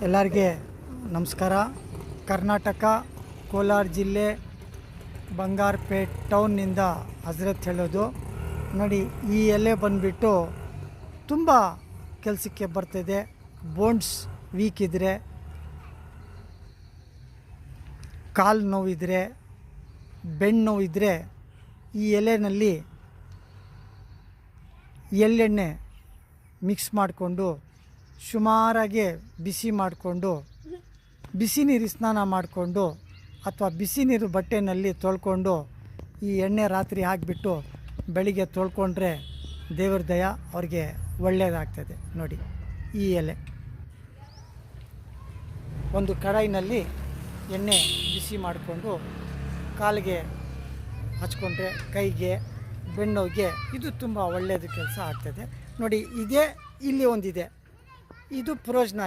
ಎಲ್ಲರಿಗೆ ನಮಸ್ಕಾರ. ಕರ್ನಾಟಕ ಕೋಲಾರ ಜಿಲ್ಲೆ ಬಂಗಾರಪೇಟ್ ಟೌನ್ನಿಂದ ಹಜರತ್ ಹೇಳೋದು. ನೋಡಿ, ಈ ಎಲೆ ಬಂದುಬಿಟ್ಟು ತುಂಬ ಕೆಲಸಕ್ಕೆ ಬರ್ತಿದೆ. ಬೋನ್ಸ್ ವೀಕ್ ಇದ್ದರೆ, ಕಾಲು ನೋವಿದ್ದರೆ, ಬೆನ್ನು ನೋವಿದ್ದರೆ ಈ ಎಲೆಯಲ್ಲಿ ಎಳ್ಳೆಣ್ಣೆ ಮಿಕ್ಸ್ ಮಾಡಿಕೊಂಡು ಸುಮಾರಾಗಿ ಬಿಸಿ ಮಾಡಿಕೊಂಡು ಬಿಸಿ ನೀರು ಸ್ನಾನ ಮಾಡಿಕೊಂಡು ಅಥವಾ ಬಿಸಿ ನೀರು ಬಟ್ಟೆಯಲ್ಲಿ ತೊಳ್ಕೊಂಡು ಈ ಎಣ್ಣೆ ರಾತ್ರಿ ಹಾಕಿಬಿಟ್ಟು ಬೆಳಿಗ್ಗೆ ತೊಳ್ಕೊಂಡ್ರೆ ದೇವ್ರ ದಯ ಅವ್ರಿಗೆ ಒಳ್ಳೆಯದಾಗ್ತದೆ. ನೋಡಿ, ಈ ಎಲೆ ಒಂದು ಕಡಾಯಿನಲ್ಲಿ ಎಣ್ಣೆ ಬಿಸಿ ಮಾಡಿಕೊಂಡು ಕಾಲಿಗೆ ಹಚ್ಕೊಂಡ್ರೆ, ಕೈಗೆ, ಬೆನ್ನೋಗೆ ಇದು ತುಂಬ ಒಳ್ಳೆಯದು ಕೆಲಸ ಆಗ್ತದೆ. ನೋಡಿ, ಇದೇ ಇಲ್ಲಿ ಒಂದಿದೆ, ಇದು ಪ್ರಯೋಜನ.